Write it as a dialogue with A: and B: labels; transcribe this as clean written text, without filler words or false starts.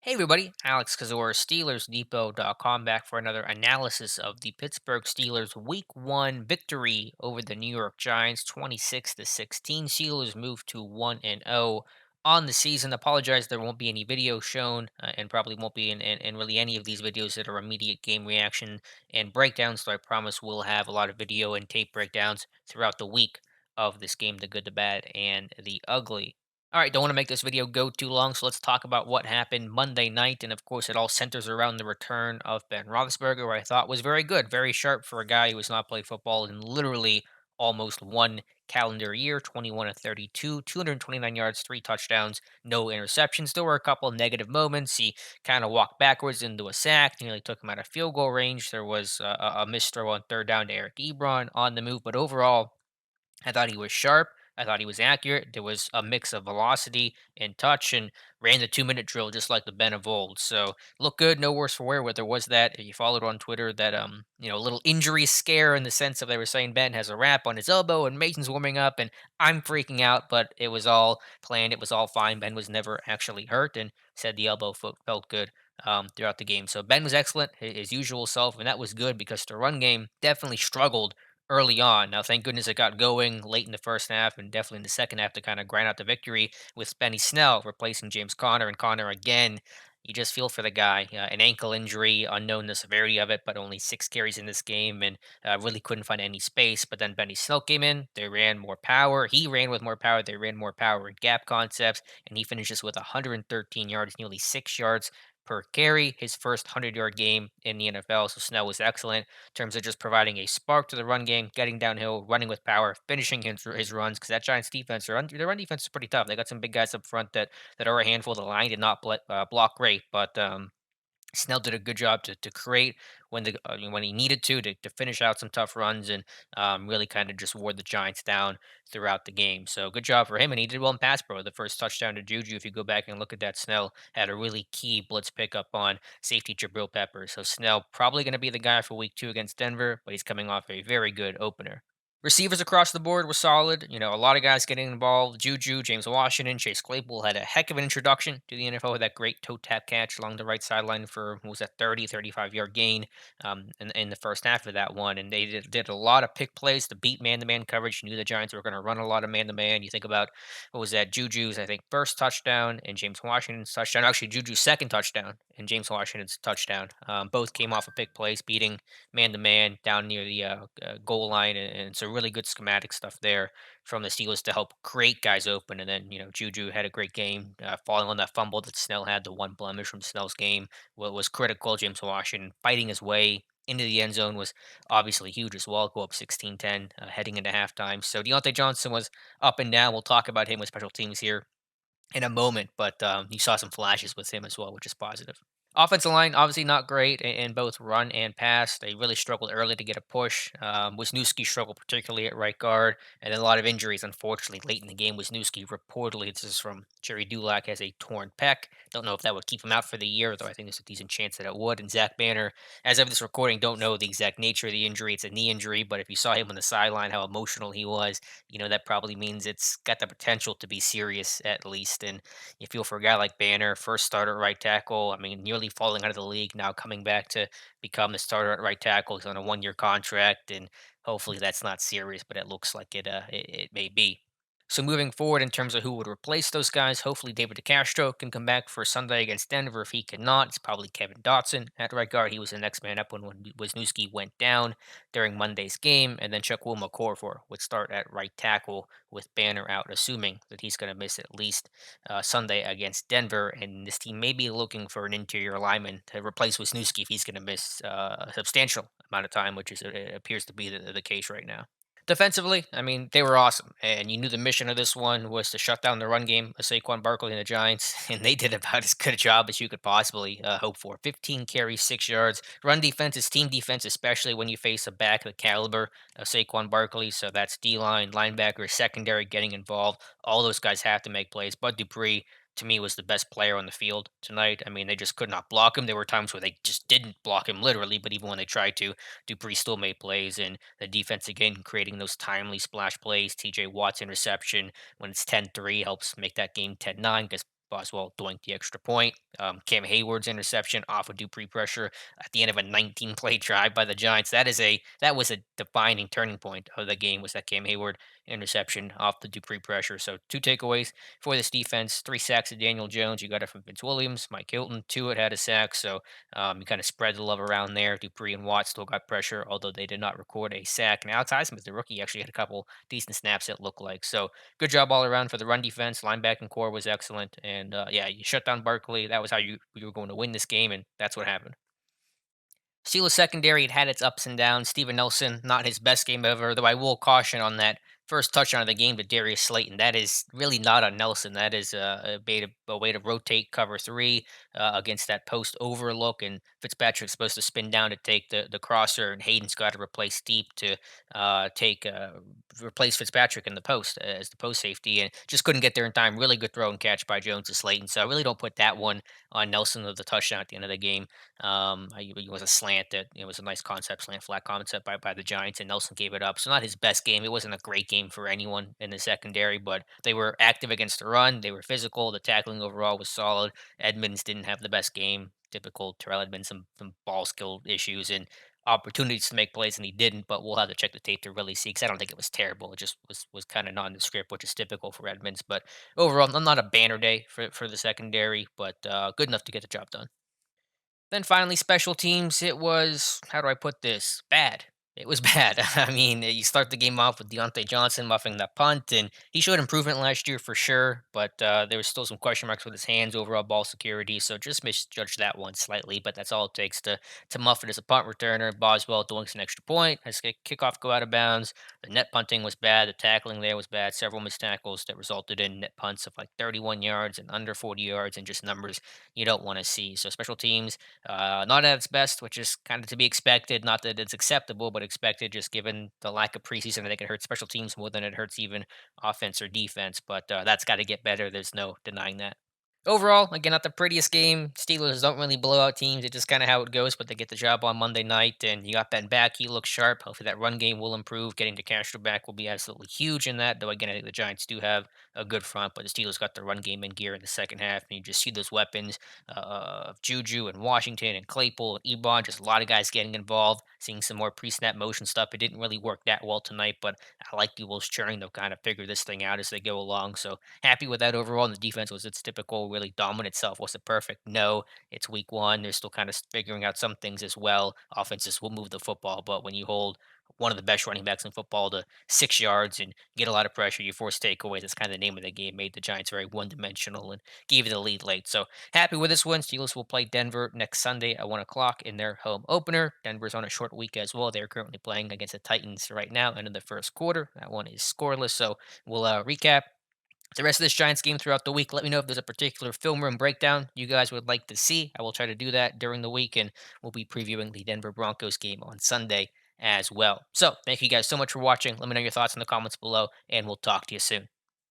A: Hey everybody, Alex Kazor, SteelersDepot.com back for another analysis of the Pittsburgh Steelers Week 1 victory over the New York Giants, 26-16. Steelers move to 1-0 on the season. Apologize, there won't be any video shown, and probably won't be in really any of these videos that are immediate game reaction and breakdowns. So I promise we'll have a lot of video and tape breakdowns throughout the week of this game, the good, the bad, and the ugly. All right, don't want to make this video go too long, so let's talk about what happened Monday night. And of course, it all centers around the return of Ben Roethlisberger, who I thought was very good, very sharp for a guy who has not played football in literally almost one calendar year. 21 of 32, 229 yards, 3 touchdowns, no interceptions. There were a couple of negative moments. He kind of walked backwards into a sack, nearly took him out of field goal range. There was a missed throw on third down to Eric Ebron on the move, but overall, I thought he was sharp. I thought he was accurate. There was a mix of velocity and touch, and ran the 2 minute drill just like the Ben of old. So looked good, no worse for wear. Where there was that, if you followed on Twitter, that a little injury scare in the sense of they were saying Ben has a wrap on his elbow and Mason's warming up, and I'm freaking out, but it was all planned. It was all fine. Ben was never actually hurt, and said the elbow felt good throughout the game. So Ben was excellent, his usual self, and that was good because the run game definitely struggled early on. Now, thank goodness it got going late in the first half and definitely in the second half to kind of grind out the victory with Benny Snell replacing James Conner. And Conner, again, you just feel for the guy. An ankle injury, unknown the severity of it, but only 6 carries in this game and really couldn't find any space. But then Benny Snell came in. They ran more power. He ran with more power. They ran more power and gap concepts. And he finishes with 113 yards, nearly 6 yards per carry, his first 100-yard game in the NFL. So Snell was excellent in terms of just providing a spark to the run game, getting downhill, running with power, finishing his runs. Because that Giants defense, their run defense is pretty tough. They got some big guys up front that are a handful. The line did not block great, but Snell did a good job to create when he needed to finish out some tough runs and really kind of just wore the Giants down throughout the game. So good job for him, and he did well in pass pro. The first touchdown to Juju, if you go back and look at that, Snell had a really key blitz pickup on safety Jabril Peppers. So Snell probably going to be the guy for Week 2 against Denver, but he's coming off a very good opener. Receivers across the board were solid. A lot of guys getting involved. Juju, James Washington, Chase Claypool had a heck of an introduction to the NFL with that great toe tap catch along the right sideline for, what was that, 30, 35-yard gain in the first half of that one. And they did a lot of pick plays to beat man to man coverage. You knew the Giants were going to run a lot of man to man. You think about, what was that, Juju's, I think, first touchdown and James Washington's touchdown. Actually, Juju's second touchdown and James Washington's touchdown. Both came off of pick plays, beating man to man down near the goal line, and so really good schematic stuff there from the Steelers to help create guys open. And then Juju had a great game, falling on that fumble that Snell had, the one blemish from Snell's game, what was critical. James Washington fighting his way into the end zone was obviously huge as well. Go up 16-10 heading into halftime. So Deontay Johnson was up and down. We'll talk about him with special teams here in a moment, but you saw some flashes with him as well, which is positive. Offensive line, obviously not great in both run and pass. They really struggled early to get a push. Wisniewski struggled particularly at right guard, and then a lot of injuries, unfortunately, late in the game. Wisniewski reportedly, this is from Jerry Dulac, has a torn pec. Don't know if that would keep him out for the year, though I think there's a decent chance that it would. And Zach Banner, as of this recording, don't know the exact nature of the injury. It's a knee injury, but if you saw him on the sideline, how emotional he was, that probably means it's got the potential to be serious at least. And you feel for a guy like Banner, first starter at right tackle. I mean, nearly falling out of the league, now coming back to become the starter at right tackle. He's on a 1 year contract, and hopefully that's not serious, but it looks like it may be. So moving forward in terms of who would replace those guys, hopefully David DeCastro can come back for Sunday against Denver. If he cannot, it's probably Kevin Dotson at right guard. He was the next man up when Wisniewski went down during Monday's game, and then Chuck Wilmacore would start at right tackle with Banner out, assuming that he's going to miss at least Sunday against Denver. And this team may be looking for an interior lineman to replace Wisniewski if he's going to miss a substantial amount of time, which it appears to be the case right now. Defensively, I mean, they were awesome, and you knew the mission of this one was to shut down the run game of Saquon Barkley and the Giants, and they did about as good a job as you could possibly hope for. 15 carries, 6 yards. Run defense is team defense, especially when you face a back of the caliber of Saquon Barkley. So that's D line, linebacker, secondary getting involved. All those guys have to make plays. Bud Dupree, to me, was the best player on the field tonight. I mean, they just could not block him. There were times where they just didn't block him literally, but even when they tried to, Dupree still made plays, and the defense again creating those timely splash plays. TJ Watt's interception when it's 10-3 helps make that game 10-9 because Boswell doink the extra point. Cam Hayward's interception off a Dupree pressure at the end of a 19-play drive by the Giants. That was a defining turning point of the game. Was that Cam Hayward interception off the Dupree pressure? So two takeaways for this defense: three sacks of Daniel Jones. You got it from Vince Williams, Mike Hilton. Two, it had a sack. So you kind of spread the love around there. Dupree and Watt still got pressure, although they did not record a sack. And Alex Highsmith, the rookie, actually had a couple decent snaps. It looked like so. Good job all around for the run defense. Linebacking core was excellent, and yeah, you shut down Barkley. That was how you were going to win this game, and that's what happened. Steelers secondary, it had its ups and downs. Steven Nelson, not his best game ever, though I will caution on that first touchdown of the game to Darius Slayton. That is really not on Nelson. That is a way to rotate cover three against that post overlook. And Fitzpatrick's supposed to spin down to take the crosser, and Hayden's got to replace Deep to replace Fitzpatrick in the post as the post safety. And just couldn't get there in time. Really good throw and catch by Jones to Slayton. So I really don't put that one on Nelson of the touchdown at the end of the game. It was a slant that it was a nice concept slant, flat concept by the Giants, and Nelson gave it up. So not his best game. It wasn't a great game for anyone in the secondary, but they were active against the run. They were physical. The tackling overall was solid. Edmonds didn't have the best game. Typical Terrell Edmonds, some ball skill issues and opportunities to make plays, and he didn't. But we'll have to check the tape to really see because I don't think it was terrible. It just was kind of nondescript, which is typical for Edmonds. But overall, not a banner day for the secondary, but good enough to get the job done. Then finally, special teams. It was, how do I put this? Bad. It was bad. I mean, you start the game off with Deontay Johnson muffing that punt, and he showed improvement last year for sure, but there was still some question marks with his hands, overall ball security, so just misjudged that one slightly, but that's all it takes to muff it as a punt returner. Boswell doinks an extra point, has kickoff go out of bounds. The net punting was bad, the tackling there was bad, several missed tackles that resulted in net punts of like 31 yards and under 40 yards, and just numbers you don't want to see. So special teams not at its best, which is kind of to be expected. Not that it's acceptable, but expected just given the lack of preseason. I think it hurts special teams more than it hurts even offense or defense, but that's got to get better. There's no denying that. Overall, again, not the prettiest game. Steelers don't really blow out teams. It's just kind of how it goes, but they get the job on Monday night, and you got Ben back. He looks sharp. Hopefully, that run game will improve. Getting to Castro back will be absolutely huge in that, though, again, I think the Giants do have a good front, but the Steelers got the run game in gear in the second half, and you just see those weapons of Juju and Washington and Claypool and Ebon. Just a lot of guys getting involved, seeing some more pre snap motion stuff. It didn't really work that well tonight, but I like the Wolves churning. They'll kind of figure this thing out as they go along. So, happy with that overall. And the defense was its typical, really dominant self. Was it perfect? No. It's week one. They're still kind of figuring out some things as well. Offenses will move the football, but when you hold one of the best running backs in football to 6 yards and get a lot of pressure, you force takeaways. That's kind of the name of the game. Made the Giants very one dimensional and gave you the lead late. So happy with this one. Steelers will play Denver next Sunday at 1 o'clock in their home opener. Denver's on a short week as well. They're currently playing against the Titans right now, end of the first quarter. That one is scoreless. So we'll recap the rest of this Giants game throughout the week. Let me know if there's a particular film room breakdown you guys would like to see. I will try to do that during the week, and we'll be previewing the Denver Broncos game on Sunday as well. So, thank you guys so much for watching. Let me know your thoughts in the comments below, and we'll talk to you soon.